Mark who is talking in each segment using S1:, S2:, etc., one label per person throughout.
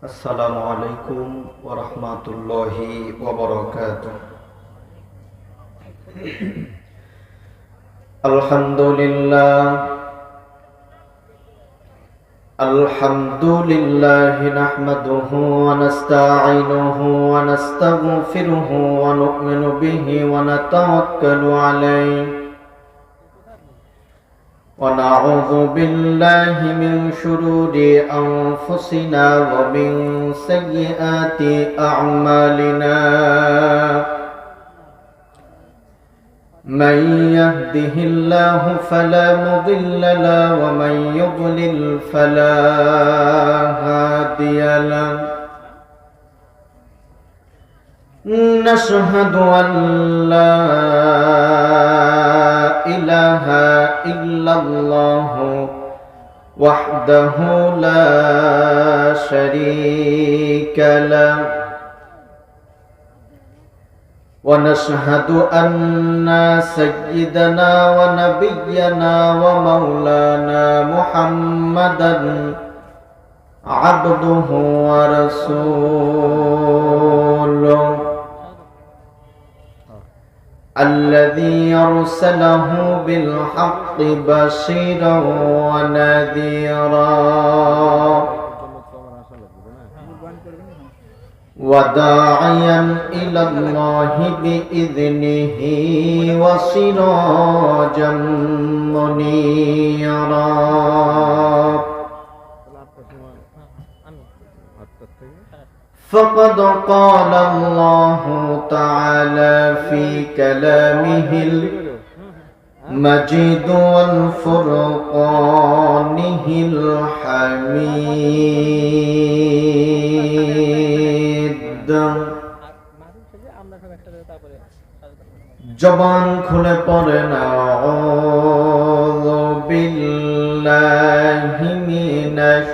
S1: আসসালামু আলাইকুম ওয়া রাহমাতুল্লাহি ওয়া বারাকাতুহু। আলহামদুলিল্লাহি নাহমাদুহু ওয়া নাস্তাঈনুহু ওয়া নাস্তাগফিরুহু ওয়া নু'মিনু বিহি ওয়া নাতাওয়াক্কালু আলাইহি ونعوذ بالله من شرور أنفسنا ومن سيئات أعمالنا من يهده الله فلا مضل له ومن يضلل فلا هادي له نشهد أن لا إله إلا الله وحده لا شريك له ونشهد أن سيدنا ونبينا ومولانا محمدا عبده ورسوله الذي أرسله بالحق بشيرا ونذيرا وداعيا إلى الله بإذنه وسراجا منيرا فقد قال الله تعالى في كلامه المجيد والفرقانه الحميد জবান খুলে পড়েন আউযু বিল্লাহি মিনাশ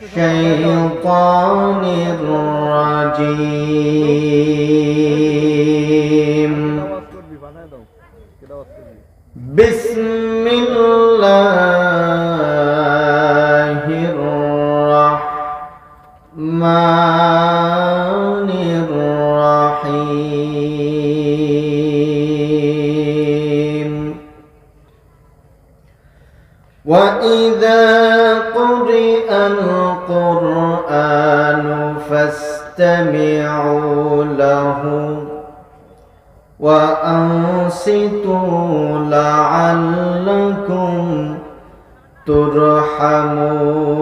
S1: الشيطان الرجيم بسم الله الرحمن الرحيم وإذا قرئ القرآن فاستمعوا له وأنصتوا لعلكم ترحمون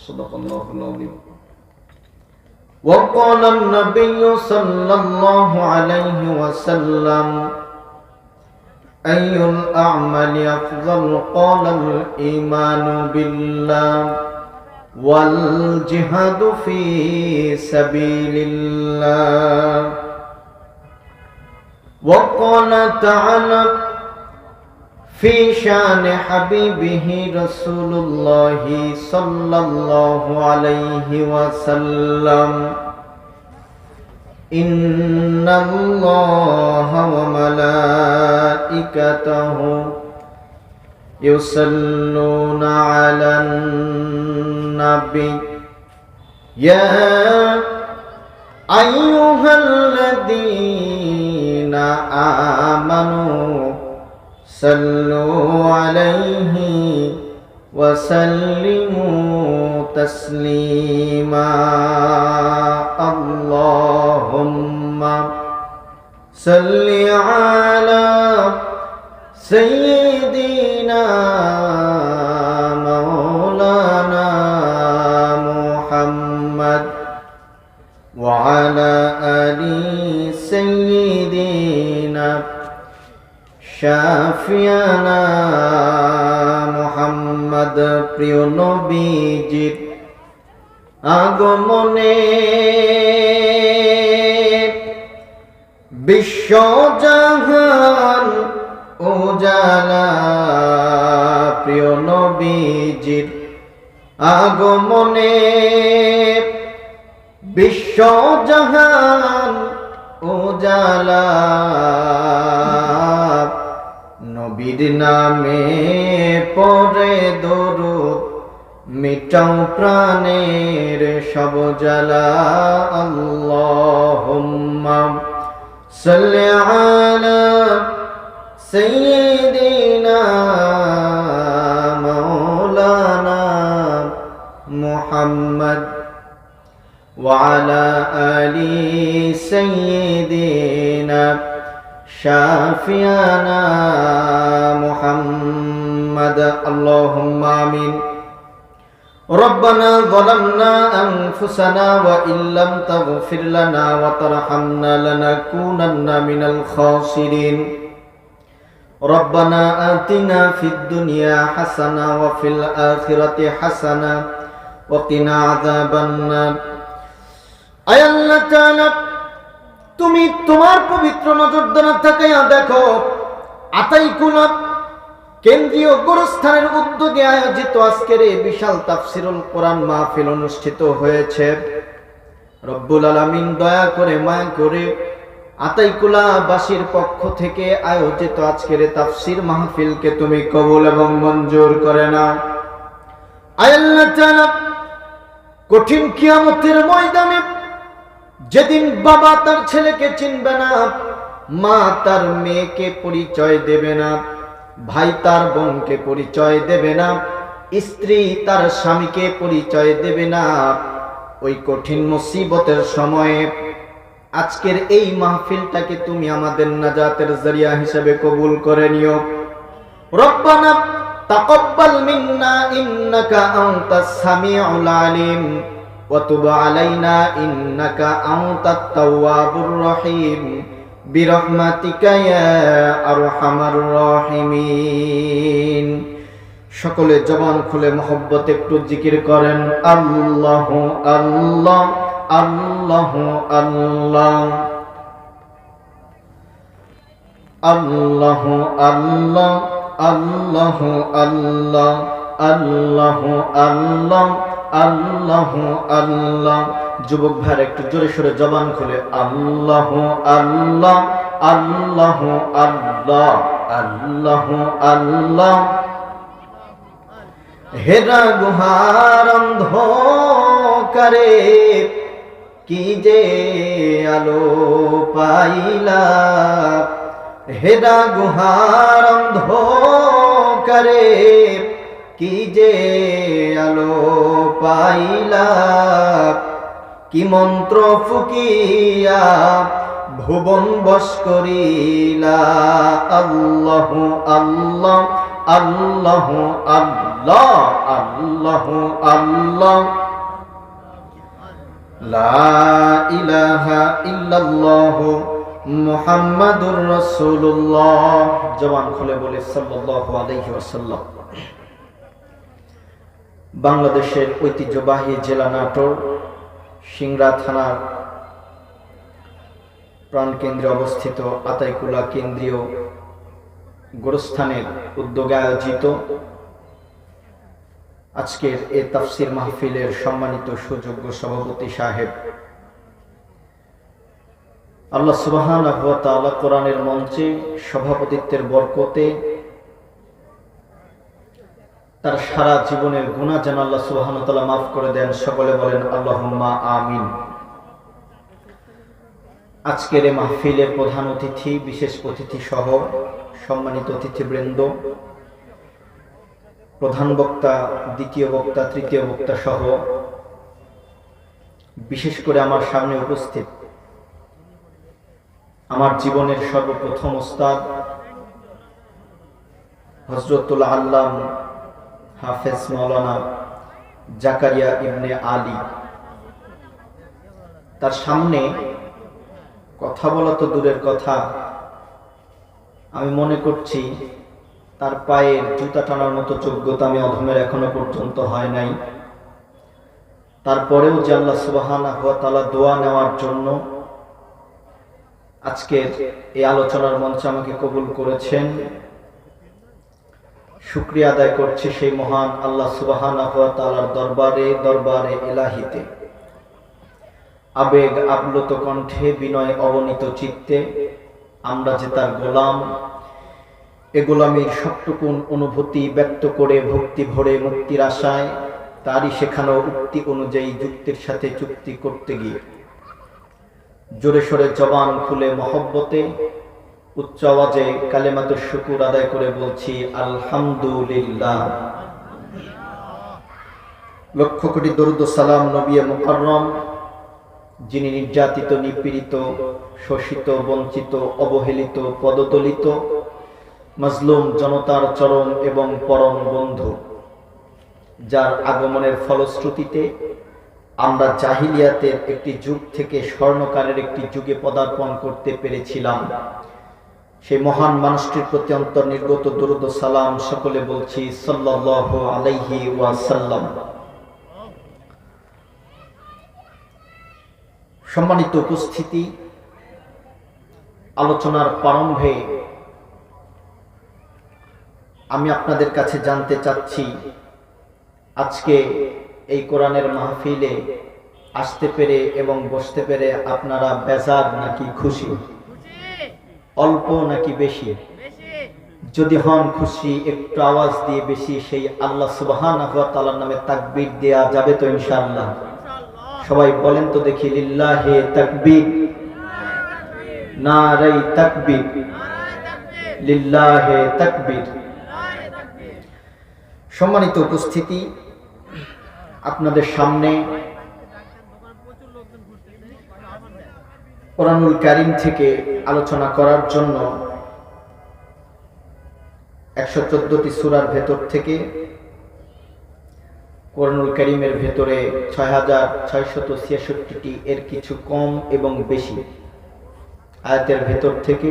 S1: صدق الله العظيم. وقال النبي صلى الله عليه وسلم أي الأعمال أفضل؟ قال الإيمان بالله والجهاد في سبيل الله. وقال تعالى في شان حبيبه رسول الله صلى الله عليه وسلم إن الله وملائكته يصلون على النبي يا أيها الذين آمنوا صلوا عليه وسلموا تسليما. اللهم صل على سيدنا مولانا محمد وعلى آل سيدنا শাফিয়ানা মুহাম্মদ। প্রিয় নবীজির আগমনে বিশ্বজাহান উজালা। প্রিয় নবীজির আগমনে বিশ্বজাহান উজালা। নবীর নামে পড়ে দরুদ মিটাও প্রাণের সব জ্বালা আল্লাহুম্মা সাল্লি আলা সাইয়্যিদিনা মাওলানা মুহাম্মদ ওয়া আলা আলি সাইয়্যিদিনা শাফিয়ানা মুহাম্মদ আল্লাহুম্মা আমিন ربنا ظلمنا أنفسنا وإن لم تغفر لنا وترحمنا لنكونن من الخاسرين ربنا آتنا في الدنيا حسنة وفي الآخرة حسنة وقنا عذاب النار আয় আল্লাহ তাআলা তুমি তোমার পবিত্র নজর দ্বারা তাকায়া দেখো আতাইকুলা কেন্দ্রীয় গোরস্থানের উদ্যোগে আয়োজিত আজকের এই বিশাল তাফসিরুল কোরআন মাহফিল অনুষ্ঠিত হয়েছে। রব্বুল আলামিন দয়া করে মায়া করে আতাইকুলা বাসীর পক্ষ থেকে আয়োজিত আজকের এই তাফসির মাহফিলকে তুমি কবুল এবং মঞ্জুর করে নাও। আয় আল্লাহ তাআলা কঠিন কিয়ামতের ময়দানে যেদিন বাবা তার ছেলেকে চিনবে না, মা তার মেয়েকে পরিচয় দেবে না, ভাই তার বোনকে পরিচয় দেবে না, স্ত্রী তার স্বামীকে পরিচয় দেবে না, ওই কঠিন মুসিবতের সময়ে আজকের এই মাহফিলটাকে তুমি আমাদের নাজাতের জরিয়া হিসেবে কবুল করে নিও। রব্বানা তাকাব্বাল মিন্না ইন্নাকা আনতাস সামিউল আলিম ওয়া তুব আলাইনা ইন্নাকা আনতাত তাওয়াবুর রহিম বিরহমাতিকা ইয়া আরহামার রাহিমিন। সকলে জবান খুলে মোহব্বতে একটু জিকির করেন আল্লাহু আল্লাহ আল্লাহু আল্লাহ আল্লাহু আল্লাহ আল্লাহু আল্লাহ আল্লাহু আল্লাহ আল্লাহু আল্লাহ। যুবক ভাইরা একটু জোরে সোরে জবান খুলে আল্লাহু আল্লাহ আল্লাহু আল্লাহ আল্লাহু আল্লাহ। হেরা গুহার অন্ধকারে কি যে আলো পাইলা, হেরা গুহার অন্ধকারে কি যে আলো পাইলা, কি মন্ত্র ফুকিয়া ভুবন বশ করিলা। আল্লাহু আল্লাহ আল্লাহু আল্লাহ আল্লাহু আল্লাহ লা ইলাহা ইল্লাল্লাহু মুহাম্মাদুর রাসূলুল্লাহ। জবান খুলে বলে সাল্লাল্লাহু আলাইহি ওয়াসাল্লাম। বাংলাদেশের ঐতিহ্যবাহী জেলা নাটোর সিংড়া থানার প্রাণকেন্দ্রে অবস্থিত আতাইকুলা কেন্দ্রীয় গোরস্থানের উদ্যোগে আয়োজিত আজকের এই তাফসির মাহফিলের সম্মানিত সুযোগ্য সভাপতি সাহেব, আল্লাহ সুবহানাহু ওয়া তাআলা কোরআনের মঞ্চে সভাপতিত্বের বরকতে তার সারা জীবনের গুনাহ যেন আল্লাহ সুবহানাহু ওয়া তাআলা মাফ করে দেন। সকলে বলেন আল্লাহুম্মা আমিন। আজকের এই মাহফিলের প্রধান অতিথি, বিশেষ অতিথি সহ সম্মানিত অতিথিবৃন্দ, প্রধান বক্তা, দ্বিতীয় বক্তা, তৃতীয় বক্তা সহ বিশেষ করে আমার সামনে উপস্থিত আমার জীবনের সর্বপ্রথম ওস্তাদ হযরতুল আল্লাম হাফেজ মাওলানা জাকারিয়া ইবনে আলী, তার সামনে কথা বলা তো দূরের কথা, আমি মনে করছি তার পায়ের জুতা টানার মতো যোগ্যতা আমি অধমের এখনো পর্যন্ত হয় নাই। তারপরেও যে আল্লাহ সুবহানাহু ওয়া তাআলা দোয়া নেওয়ার জন্য আজকের এই আলোচনার মঞ্চে আমাকে কবুল করেছেন, শুকরিয়া আদায় করছি সেই মহান আল্লাহ সুবহানাহু ওয়া তাআলার দরবারে, দরবারে ইলাহিতে। আবেগ আপ্লুত কণ্ঠে, বিনয় অবনীত চিত্তে আমরা যে তার গোলাম, এ গোলামীর সবটুকুন অনুভূতি ব্যক্ত করে ভক্তি ভরে মুক্তির আশায় তারই শেখানো উক্তি অনুযায়ী যুক্তির সাথে চুক্তি করতে গিয়ে জোরে সোরে জবান খুলে মহব্বতে উচ্চ আওয়াজে কালেমাতুশ শুকুর আদায় করে বলছি আলহামদুলিল্লাহ। লক্ষ কোটি দরুদ ও সালাম নবী মুকাররম, যিনি নির্যাতিত, নিপীড়িত, শোষিত, বঞ্চিত, অবহেলিত, পদদলিত, মাজলুম জনতার চরম এবং পরম বন্ধু, যার আগমনের ফলশ্রুতিতে আমরা জাহিলিয়াতের একটি যুগ থেকে স্বর্ণকালের একটি যুগে পদার্পণ করতে পেরেছিলাম, সেই মহান মানুষটির প্রতি অন্তর নির্গত দরুদ ও সালাম সকলে বলছি সাল্লাল্লাহু আলাইহি ওয়াসাল্লাম। সম্মানিত উপস্থিতি, আলোচনার প্রারম্ভে আমি আপনাদের কাছে জানতে চাচ্ছি, আজকে এই কোরআনের মাহফিলে আসতে পেরে এবং বসতে পেরে আপনারা বেজার নাকি খুশি? অল্প নাকি বেশি? যদি হন খুশি, একটু আওয়াজ দিয়ে বেশি সেই আল্লাহ সুবহানাহু ওয়া তাআলার নামে তাকবীর দেয়া যাবে তো ইনশাআল্লাহ? সবাই বলেন তো দেখি, লিল্লাহি তাকবীর, নারায়ে তাকবীর, লিল্লাহি তাকবীর। সম্মানিত উপস্থিতি, আপনাদের সামনে কোরআনুল কারীম থেকে আলোচনা করার জন্য 114টি সূরার ভেতর থেকে কোরআনুল কারীমের ভেতরে 6666টি এর কিছু কম এবং বেশি আয়াতের ভেতর থেকে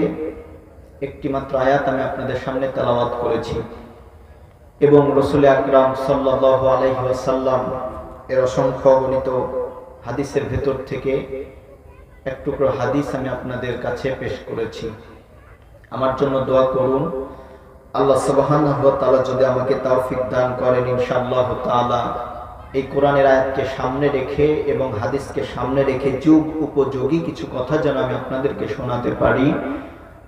S1: একটি মাত্র আয়াত আমি আপনাদের সামনে তেলাওয়াত করেছি এবং রাসূল আকরাম সাল্লাল্লাহু আলাইহি ওয়াসাল্লাম এর অসংখ্য গণিত হাদিসের ভেতর থেকে এক টুকরো হাদিস আমি আপনাদের কাছে পেশ করেছি। আমার জন্য দোয়া করুন, আল্লাহ সুবহানাহু ওয়া তাআলা যদি আমাকে তৌফিক দান করেন, ইনশাআল্লাহ তাআলা এই কোরআনের আয়াতকে সামনে রেখে এবং হাদিসকে সামনে রেখে যুগ উপযোগী কিছু কথা যেন আমি আপনাদেরকে শোনাতে পারি।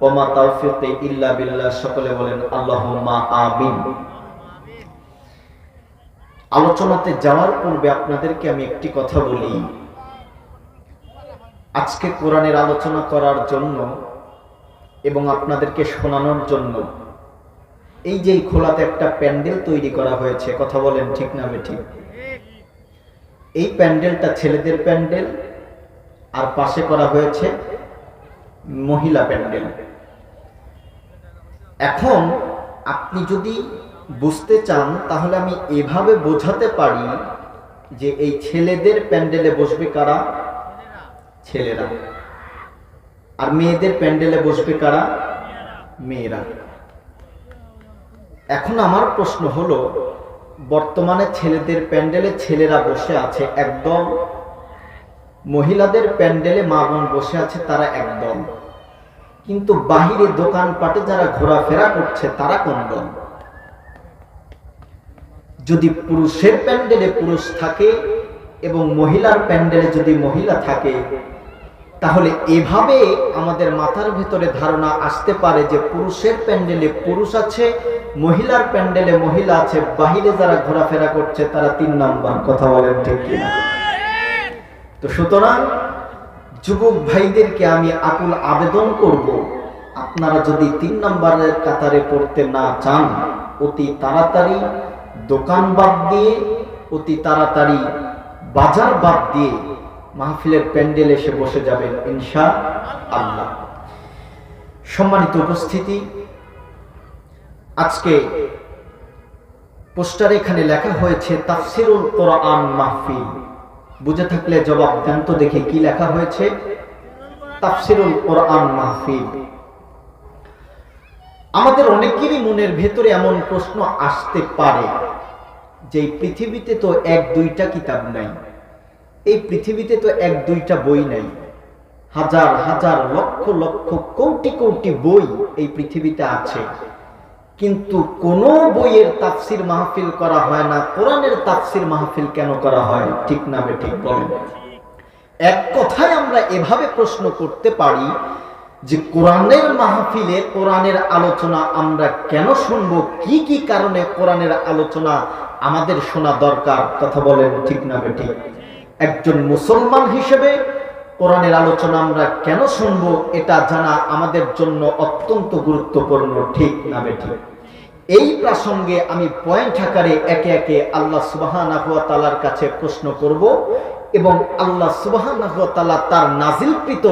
S1: ওমা তাওফিক ইল্লা বিল্লাহ, সকলে বলেন আল্লাহুম্মা আমিন। আলোচনাতে যাওয়ার পূর্বে আপনাদেরকে আমি একটি কথা বলি, আজকে কোরআনের আলোচনা করার জন্য এবং আপনাদেরকে শোনানোর জন্য এই যে খোলাতে একটা প্যান্ডেল তৈরি করা হয়েছে, কথা বলেন ঠিক না বেঠিক? এই প্যান্ডেলটা ছেলেদের প্যান্ডেল আর পাশে করা হয়েছে মহিলা প্যান্ডেল। এখন আপনি যদি বুঝতে চান তাহলে আমি এভাবে বোঝাতে পারি যে এই ছেলেদের প্যান্ডেলে বসবে কারা? ছেলেরা। আর মেয়েদের প্যান্ডেলে বসবে কারা? মেয়েরা। এখন আমার প্রশ্ন হলো, বর্তমানে ছেলেদের প্যান্ডেলে ছেলেরা বসে আছে একদল, মহিলাদের প্যান্ডেলে মা বোন বসে আছে তারা একদল, কিন্তু বাহিরে দোকানপাটে যারা ঘোরাফেরা করছে তারা কোন দল? যদি পুরুষের প্যান্ডেলে পুরুষ থাকে এবং মহিলার প্যান্ডেলে যদি মহিলা থাকে, তাহলে এভাবে আমাদের মাথার ভিতরে ধারণা আসতে পারে যে পুরুষের প্যান্ডেলে পুরুষ আছে, মহিলার প্যান্ডেলে মহিলা আছে, বাহিরে যারা ঘোরাফেরা করছে তারা 3 নাম্বার। কথা বলেন ঠিক কিনা? তো সুতরাং যুবক ভাইদেরকে আমি আকুল আবেদন করব, আপনারা যদি 3 নাম্বারের কাতারে পড়তে না চান, অতি তাড়াতাড়ি দোকান বাদ দিয়ে, অতি তাড়াতাড়ি বাজার বাদ দিয়ে মাহফিলের প্যান্ডেলে এসে বসে যাবেন ইনশাআল্লাহ। সম্মানিত উপস্থিতি, আজকে পোস্টারে এখানে লেখা হয়েছে তাফসিরুল কোরআন মাহফিল। বুঝে থাকলে জবাব দেন তো দেখি কি লেখা হয়েছে? তাফসিরুল কোরআন মাহফিল। আমাদের অনেকেরই মনের ভেতরে এমন প্রশ্ন আসতে পারে যে এই পৃথিবীতে তো 1-2টা কিতাব নাই, এই পৃথিবীতে তো 1-2টা বই নাই, হাজার হাজার লক্ষ লক্ষ কোটি কোটি বই এই পৃথিবীতে আছে, কিন্তু কোন বইয়ের তাফসির মাহফিল করা হয় না, কোরআনের তাফসির মাহফিল কেন করা হয়? ঠিক না বেঠিক বলেন? এক কথায় আমরা এভাবে প্রশ্ন করতে পারি যে কোরআনের মাহফিলে কোরআনের আলোচনা আমরা কেন শুনবো? কি কি কারণে কোরআনের আলোচনা আমাদের শোনা দরকার। কথা বলেন ঠিক না বেঠিক? একজন মুসলমান হিসেবে কোরআনের আলোচনা আমরা কেন শুনবো এটা জানা আমাদের জন্য অত্যন্ত গুরুত্বপূর্ণ, ঠিক না বেঠিক? এই প্রসঙ্গে আমি পয়েন্ট আকারে একে একে আল্লাহ সুবহানাহু ওয়া তাআলার কাছে প্রশ্ন করব এবং আল্লাহ সুবহানাহু ওয়া তাআলা তার নাজিলকৃত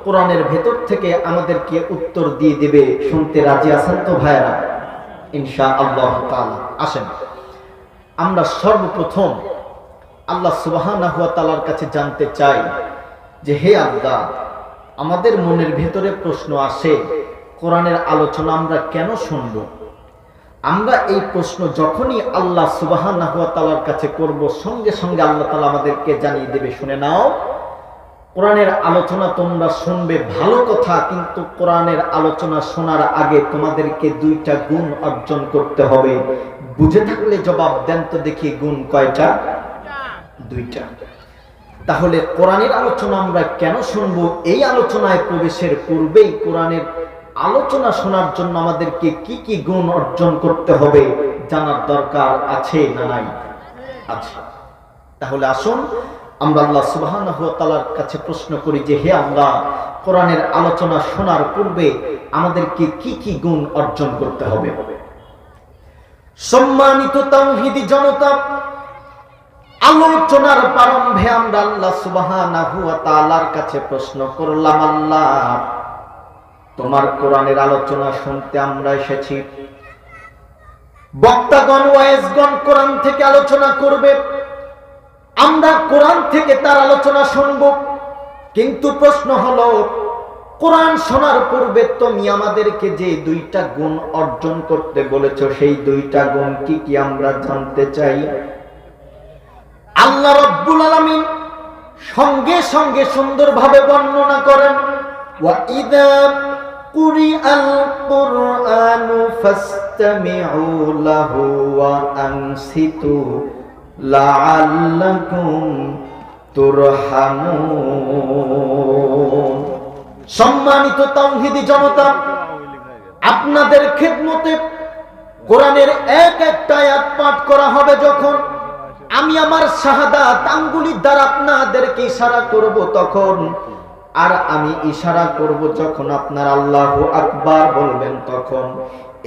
S1: কোরআনের ভেতর থেকে আমাদেরকে উত্তর দিয়ে দেবে। শুনতে রাজি আছেন তো ভাইরা? ইনশাআল্লাহ তাআলা। আসেন আমরা সর্বপ্রথম আল্লাহ সুবহানাহু ওয়া তাআলার কাছে জানতে চাই যে হে আল্লাহ, আমাদের মনের ভেতরে প্রশ্ন আসে কোরআনের আলোচনা আমরা কেন শুনব? আমরা এই প্রশ্ন যখনই আল্লাহ সুবহানাহু ওয়া তাআলার কাছে করব, সঙ্গে সঙ্গে আল্লাহ তাআলা আমাদেরকে জানিয়ে দেবে, শুনে নাও, কোরআনের আলোচনা তোমরা শুনবে ভালো কথা, কিন্তু কোরআনের আলোচনা শোনার আগে তোমাদেরকে দুইটা গুণ অর্জন করতে হবে। বুঝে থাকলে জবাব দেন তো দেখি, গুণ কয়টা? দুইটা। তাহলে কোরআনের আলোচনা আমরা কেন শুনবো? এই আলোচনায় প্রবেশের পূর্বেই কোরআনের আলোচনা শোনার জন্য আমাদেরকে কি কি গুণ অর্জন করতে হবে জানার দরকার আছে না নাই? আছে। তাহলে আসুন আমরা আল্লাহ সুবহানাহু ওয়া তাআলার কাছে প্রশ্ন করি যে হে আল্লাহ, কোরআনের আলোচনা শোনার পূর্বে আমাদেরকে কি কি গুণ অর্জন করতে হবে? সম্মানিত তাওহীদি জনতা, আলোচনার প্রারম্ভে আমরা আল্লাহ সুবহানাহু ওয়া তাআলার কাছে প্রশ্ন করলাম, আল্লাহ তোমার কোরআনের আলোচনা শুনতে আমরা এসেছি। বক্তাগণ ওয়াইজগণ কোরআন থেকে আলোচনা করবে, আমরা কোরআন থেকে তার আলোচনা শুনব। কিন্তু প্রশ্ন হলো, কোরআন শোনার পূর্বে তুমি আমাদেরকে যে দুইটা গুণ অর্জন করতে বলেছো, সেই দুইটা গুণ কি কি আমরা জানতে চাই। আল্লাহ রাব্বুল আলামিন সঙ্গে সঙ্গে সুন্দরভাবে বর্ণনা করেন, ওয়া ইযা কুরিআল কুরআনু ফাসতামিউ লাহু ওয়া আনসিতু লাআল্লাকুম তুরহামুন। সম্মানিত তাওহীদি জনতা, আপনাদের খেদমতে কোরআনের এক একটা আয়াত পাঠ করা হবে। যখন আমি আমার শাহাদাত আঙ্গুলি দ্বারা আপনাদেরকে ইশারা করব তখন, আর আমি ইশারা করব যখন আপনারা আল্লাহু আকবার বলবেন তখন,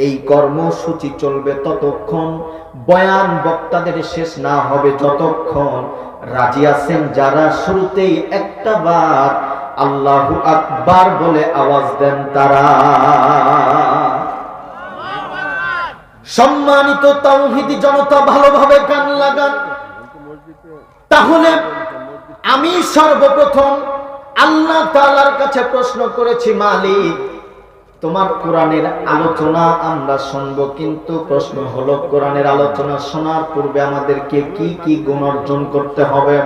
S1: এই কর্মসূচি চলবে ততক্ষণ, বয়ান বক্তাদের শেষ না হবে যতক্ষণ। রাজি আছেন যারা শুরুতেই একটা বার আল্লাহু আকবার বলে আওয়াজ দেন তারা? সম্মানিত তাওহীদি জনতা, ভালোভাবে কান লাগান। তাহলে আমি সর্বপ্রথম আল্লাহ তাআলার কাছে প্রশ্ন করেছি, মালিক তোমার কোরআনের আলোচনা আমরা শুনবো, কিন্তু প্রশ্ন হলো কোরআনের আলোচনা শোনার পূর্বে আমাদেরকে কি কি গুণ অর্জন করতে হবে?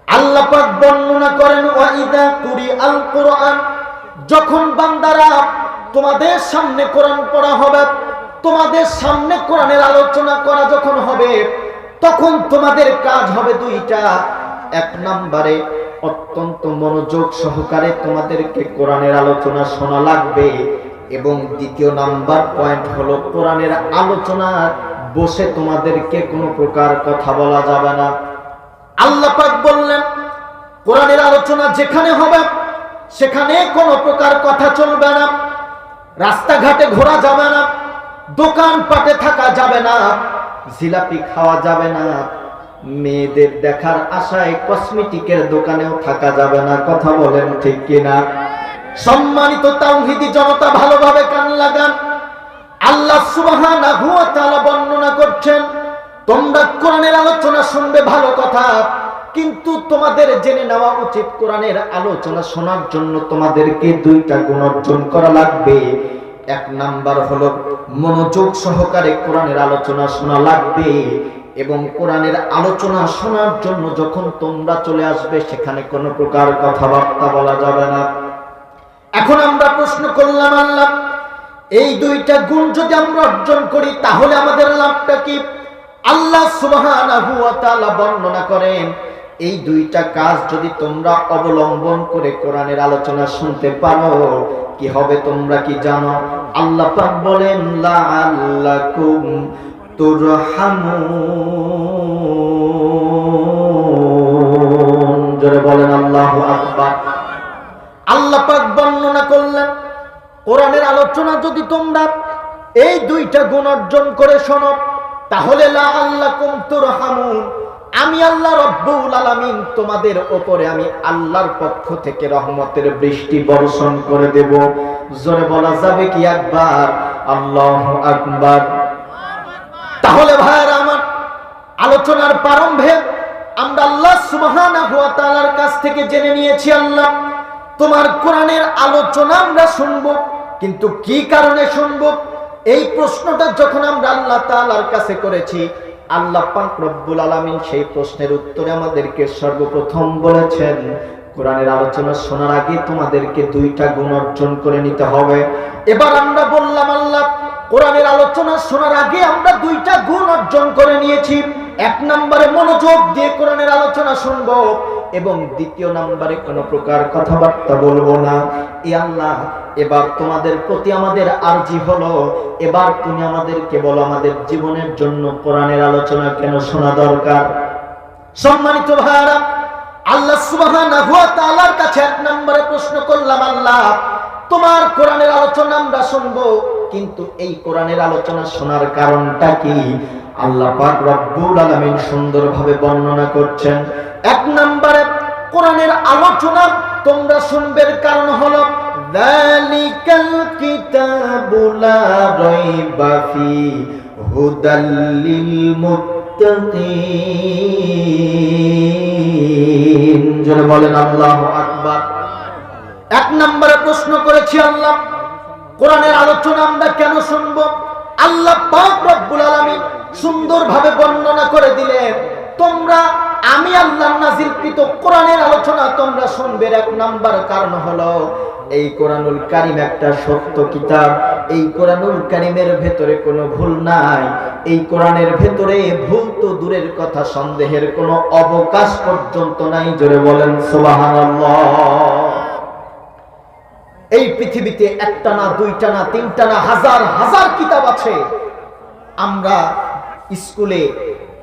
S1: আল্লাহ পাক বর্ণনা করেন, ওয়া ইযা কুরিআল কুরআন, যখন বান্দারা তোমাদের সামনে কোরআন পড়া হবে, তোমাদের সামনে কোরআনের আলোচনা করা যখন হবে, তখন তোমাদের কাজ হবে দুইটা। এক নম্বরে অত্যন্ত মনোযোগ সহকারে তোমাদেরকে কোরআনের আলোচনা শোনা লাগবে, এবং দ্বিতীয় নাম্বার পয়েন্ট হলো কোরআনের আলোচনা বসে তোমাদেরকে কোনো প্রকার কথা বলা যাবে না। আল্লাহ পাক বললেন, কোরআনের আলোচনা যেখানে হবে সেখানে কোনো প্রকার কথা চলবে না, রাস্তাঘাটে ঘোরা যাবে না, দোকানপাটে থাকা যাবে না, জিলাপি খাওয়া যাবে না, মেয়েদের দেখার আশায় কসমেটিকের দোকানেও থাকা যাবে না। কথা বলেন ঠিক কিনা? সম্মানিত তাওহীদি জনতা, ভালোভাবে কান লাগান। আল্লাহ সুবহানাহু ওয়া তাআলা বর্ণনা করছেন, তোমরা কোরআনের আলোচনা শুনবে ভালো কথা, কিন্তু তোমাদের জেনে নেওয়া উচিত কোরআনের আলোচনা শোনার জন্য তোমাদেরকে দুইটা গুণ অর্জন করা লাগবে। এক নাম্বার হলো মনোযোগ সহকারে কোরআনের আলোচনা শোনা লাগবে, এবং কোরআনের আলোচনা শোনার জন্য যখন তোমরা চলে আসবে সেখানে কোনো প্রকার কথাবার্তা বলা যাবে না। এখন আমরা প্রশ্ন করলাম, আল্লাহ এই দুইটা গুণ যদি আমরা অর্জন করি তাহলে আমাদের লাভটা কি? আল্লাহ সুবহানাহু ওয়া তাআলা বর্ণনা করেন, এই দুইটা কাজ যদি তোমরা অবলম্বন করে কোরআনের আলোচনা শুনতে পারো, কি হবে তোমরা কি জানো? আল্লাহ পাক বলেন, লাআল্লাকুম তুরহামুন। জোরে বলেন আল্লাহু আকবার। আল্লাহ পাক বর্ণনা করলেন, কোরআনের আলোচনা যদি তোমরা এই দুইটা গুণ অর্জন করে শোনো তাহলে লাআল্লাকুম তুরহামুন, আমি আল্লাহ রব্বুল আলামিন তোমাদের উপরে আমি আল্লাহর পক্ষ থেকে রহমতের বৃষ্টি বর্ষণ করে দেব। জোরে বলা যাবে কি একবার আল্লাহু আকবার? তাহলে ভাইরা আমার, আলোচনার প্রারম্ভে আমরা আল্লাহ সুবহানাহু ওয়া তাআলার কাছ থেকে জেনে নিয়েছি, আল্লাহ তোমার কোরআনের আলোচনা আমরা শুনবো, কিন্তু কি কারণে শুনবো? এই প্রশ্নটা যখন আমরা আল্লাহ তাআলার কাছে করেছি, আল্লাহ পাক রব্বুল আলামিন সেই প্রশ্নের উত্তরে আমাদেরকে সর্বপ্রথম বলেছেন, কোরআনের আলোচনা শোনার আগে তোমাদেরকে দুইটা গুণ অর্জন করে নিতে হবে। এবার আমরা বললাম, আল্লাহ কোরআনের আলোচনা শোনার আগে আমরা দুইটা গুণ অর্জন করে নিয়েছি। এক নম্বরে মনোযোগ দিয়ে কোরআনের আলোচনা শুনবো, এবং দ্বিতীয় নম্বরে কোনো প্রকার কথাবার্তা বলবো না। এ আল্লাহ, এবার তোমাদের প্রতি আমাদের আরজি হলো, এবার তুমি আমাদেরকে বলো আমাদের জীবনের জন্য কোরআনের আলোচনা কেন শোনা দরকার। সম্মানিত ভাইরা, আল্লাহ সুবহানাহু ওয়া তাআলার কাছে এক নম্বরে প্রশ্ন করলাম, আল্লাহ তোমার কোরআনের আলোচনা আমরা শুনবো, কিন্তু এই কোরআনের আলোচনা শোনার কারণটা কি? আল্লাহ পাক রব্বুল আলামিন সুন্দরভাবে বর্ণনা করছেন। এক নম্বরে কোরআনের আলোচনা তোমরা শুনবে কারণ হলো যালিকাল কিতাবু লা রাইবা ফি হুদাল লিল মুত্তাকিন। জোরে বলেন আল্লাহু আকবার। এক নম্বরে প্রশ্ন করেছি, আল্লাহ কোরআনের আলোচনা আমরা কেন শুনবো? আল্লাহ পাক রব্বুল আলামিন সুন্দরভাবে বর্ণনা করে দিলেন, তোমরা আমি আল্লাহর নাযিলকৃত কোরআনের আলোচনা তোমরা শুনবে। এক নাম্বার কারণ হলো এই কোরআনুল কারীম একটা সত্য কিতাব। এই কোরআনুল কারীমের ভেতরে কোনো ভুল নাই। এই কোরআনের ভেতরে ভুল তো দূরের কথা, সন্দেহের কোনো অবকাশ পর্যন্ত নাই। জোরে বলেন সুবহানাল্লাহ। এই পৃথিবীতে একটা না, দুইটা না, তিনটা না, হাজার হাজার কিতাব আছে। আমরা স্কুলে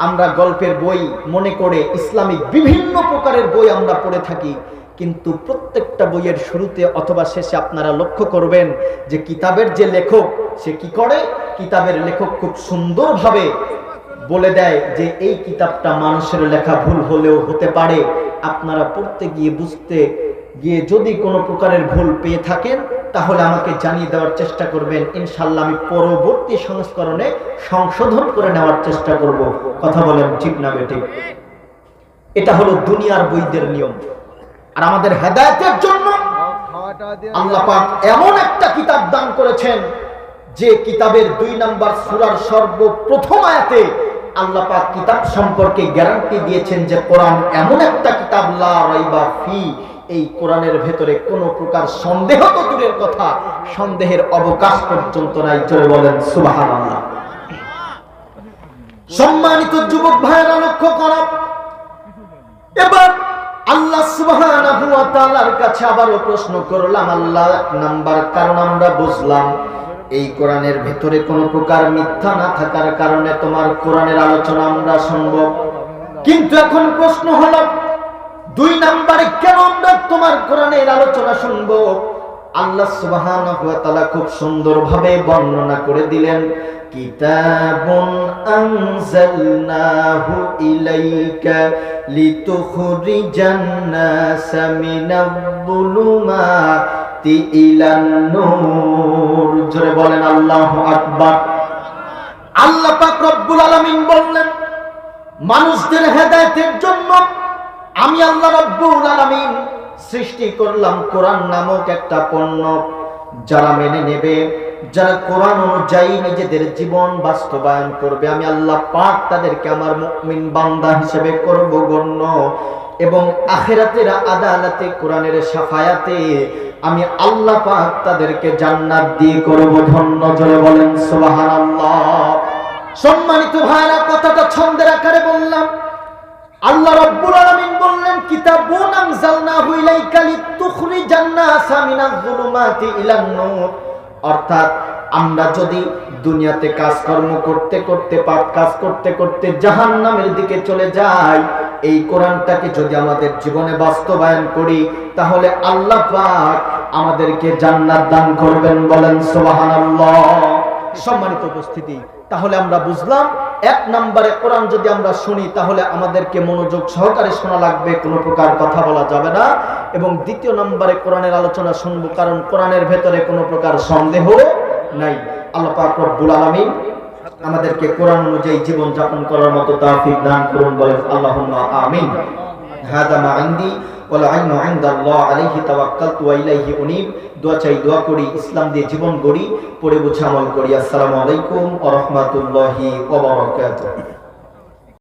S1: আমরা গল্পের বই মনে করে ইসলামিক বিভিন্ন প্রকারের বই আমরা পড়ে থাকি, কিন্তু প্রত্যেকটা বইয়ের শুরুতে অথবা শেষে আপনারা লক্ষ্য করবেন যে কিতাবের যে লেখক সে কি করে, কিতাবের লেখক খুব সুন্দরভাবে বলে দেয় যে এই কিতাবটা মানুষের লেখা ভুল হলেও হতে পারে। আপনারা পড়তে গিয়ে বুঝতে গিয়ে যদি কোনো প্রকারের ভুল পেয়ে থাকেন তাহলে আমাকে জানিয়ে দেওয়ার চেষ্টা করবেন, ইনশাআল্লাহ আমি পরবর্তী সংস্করণে সংশোধন করে নেওয়ার চেষ্টা করব। কথা বলেন ঠিক না বেঠিক? এটা হলো দুনিয়ার বইদের নিয়ম। আর আমাদের হেদায়েতের জন্য আল্লাহ পাক এমন একটা কিতাব দান করেছেন যে কিতাবের 2 নাম্বার সূরার সর্বপ্রথম আয়াতে আল্লাহ পাক কিতাব সম্পর্কে গ্যারান্টি দিয়েছেন যে কোরআন এমন একটা কিতাব লা রাইবা ফি, এই কোরআনের ভেতরে কোনো প্রকার সন্দেহ তো দূরের কথা, সন্দেহের অবকাশ পর্যন্ত নাই। জোরে বলেন সুবহানাল্লাহ। সম্মানিত যুবক ভাইরা লক্ষ্য করো, এবার আল্লাহ সুবহানাহু ওয়া তাআলার কাছে আবারও প্রশ্ন করলাম, আল্লাহ নাম্বার কারণ আমরা বুঝলাম এই কোরআনের ভেতরে কোনো প্রকার মিথ্যা না থাকার কারণে তোমার কোরআনের আলোচনা আমরা শুনব, কিন্তু এখন প্রশ্ন হলো 2 নম্বরে কেন আমরা তোমার কোরআনের আলোচনা শুনবো? আল্লাহ সুবহানাহু ওয়া তাআলা খুব সুন্দরভাবে বর্ণনা করে দিলেন, কিতাবুন আনজালনাহু ইলাইকা লিতুখরিজান নাসা মিনাজ-যুলুমাতি ইলান নূর। জোরে বলেন আল্লাহু আকবার। আল্লাহ পাক রব্বুল আলামিন বললেন, মানুষদের হেদায়েতের জন্য আমি আল্লাহ রব্বুল আলামিন সৃষ্টি করলাম কোরআন নামক একটা পণ্য। যারা মেনে নেবে, যারা কোরআন অনুযায়ী নিজেদের জীবন বাস্তবায়ন করবে, আমি আল্লাহ পাক তাদেরকে আমার মুমিন বান্দা হিসেবে করব গণ্য, এবং আখিরাতের আদালতে কোরআনের শাফায়াতে আমি আল্লাহ পাক তাদেরকে জান্নাত দিয়ে করব ধন্য। জোরে বলেন সুবহানাল্লাহ। সম্মানিত ভাইরা, কথাটা ছন্দের আকারে বললাম। আল্লাহ রাব্বুল আলামিন বললেন, কিতাবুন আনজালনাহু ইলাইকা লিতুখরিজান নাসা মিনাজ-যুলুমাতি ইলান নূর। অর্থাৎ আমরা যদি দুনিয়াতে কাজকর্ম করতে করতে পাপ কাজ করতে করতে জাহান্নামের দিকে চলে যাই, এই কোরআনটাকে যদি আমাদের জীবনে বাস্তবায়ন করি তাহলে আল্লাহ পাক আমাদেরকে জান্নাত দান করবেন। বলেন সুবহানাল্লাহ। সম্মানিত উপস্থিতি, তাহলে আমরা বুঝলাম এক নম্বরে কোরআন যদি আমরা শুনি তাহলে আমাদেরকে মনোযোগ সহকারে শোনা লাগবে, কোনো প্রকার কথা বলা যাবে না। এবং দ্বিতীয় নম্বরে কোরআনের আলোচনা শুনবো, কারণ কোরআনের ভেতরে কোনো প্রকার সন্দেহ নাই। আল্লাহ পাক রব্বুল আলামিন আমাদেরকে কোরআন অনুযায়ী জীবন যাপন করার মতো তৌফিক দান করুন। বলেন আল্লাহুম্মা আমিন। হাদা মা ইনদি ওয়াল ইলমু ইনদাল্লাহ আলাইহি তাওয়াক্কালতু ওয়া ইলাইহি উনীব। দোয়া চাই, দোয়া করি, ইসলাম দিয়ে জীবন গড়ি, পড়ে বুঝে আমল করি। আসসালামু আলাইকুম ওয়া রাহমাতুল্লাহি ওয়া বারাকাতুহু।